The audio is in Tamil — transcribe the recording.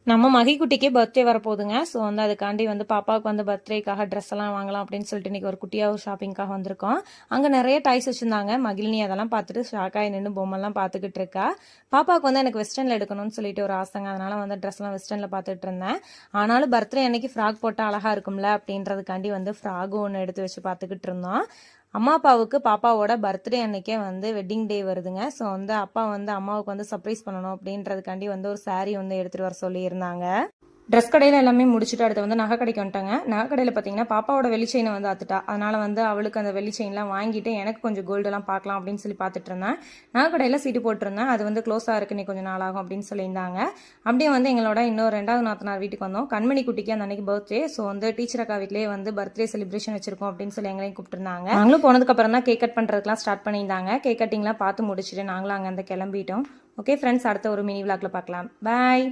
நம்ம மகிக்குட்டிக்கே பர்த்டே வரப்போகுதுங்க. ஸோ வந்து அதுக்காண்டி வந்து பாப்பாவுக்கு வந்து பர்த்டேக்காக ட்ரெஸ் எல்லாம் வாங்கலாம் அப்படின்னு சொல்லிட்டு இன்றைக்கி ஒரு குட்டியாக ஒரு ஷாப்பிங்காக வந்திருக்கோம். அங்கே நிறைய டாய்ஸ் வச்சுருந்தாங்க. மகிழினி அதெல்லாம் பார்த்துட்டு ஷாக்காகி நின்று பொம்மெல்லாம் பார்த்துக்கிட்டு இருக்கா. பாப்பாவுக்கு வந்து எனக்கு வெஸ்டர்னில் எடுக்கணும்னு சொல்லிட்டு ஒரு ஆசைங்க. அதனால் வந்து ட்ரெஸ்லாம் வெஸ்டர்னில் பார்த்துட்டு இருந்தேன். ஆனாலும் பர்த்டே அன்னைக்கு ஃப்ராக் போட்டால் அழகாக இருக்கும்ல அப்படின்றதுக்காண்டி வந்து ஃப்ராகும் ஒன்று எடுத்து வச்சு பார்த்துக்கிட்டு இருந்தோம். அம்மா அப்பாவுக்கு பாப்பாவோட பர்த்டே அன்னைக்கே வந்து வெட்டிங் டே வருதுங்க. ஸோ வந்து அப்பா வந்து அம்மாவுக்கு வந்து சர்ப்ரைஸ் பண்ணணும் அப்படின்றதுக்காண்டி வந்து ஒரு சாரீ வந்து எடுத்துகிட்டு வர சொல்லியிருந்தாங்க. ட்ரெஸ் கடையில் எல்லாமே முடிச்சுட்டு அடுத்து வந்து நகை கடைக்கு வந்துட்டாங்க. நகை கடையில் பார்த்தீங்கன்னா பாப்பாவோட வெள்ளி செயினை வந்து ஆத்துட்டா. அதனால் வந்து அவளுக்கு அந்த வெள்ளி செயின்லாம் வாங்கிட்டு எனக்கு கொஞ்சம் கோல்டெல்லாம் பார்க்கலாம் அப்படின்னு சொல்லி பார்த்துட்டு இருந்தேன். நகை கடையில் சீட்டு போட்டிருந்தேன். அது வந்து க்ளோஸாக இருக்கு, நீ கொஞ்சம் நாள் ஆகும் அப்படின்னு சொல்லியிருந்தாங்க. அப்படியே வந்து எங்களோட இன்னொரு 2வது நாத்தனார் வீட்டுக்கு வந்தோம். கண்மணி குட்டிக்கு அந்த அன்னைக்கு பர்த்டே. ஸோ வந்து டீச்சர் அக்கா வீட்லேயே வந்து பர்த்டே செலிப்ரேஷன் வச்சிருக்கோம் அப்படின்னு சொல்லி எங்களையும் கூப்பிட்டுருந்தாங்க. நாங்களும் போனதுக்கப்புறம் தான் கேக் கட் பண்ணுறதுக்குலாம் ஸ்டார்ட் பண்ணியிருந்தாங்க. கேக் கட்டிங்லாம் பார்த்து முடிச்சுட்டு நாங்களும் அங்கே வந்து கிளம்பிட்டோம். ஓகே ஃப்ரெண்ட்ஸ், அடுத்த ஒரு மினி விளாக்ல பார்க்கலாம். பாய்.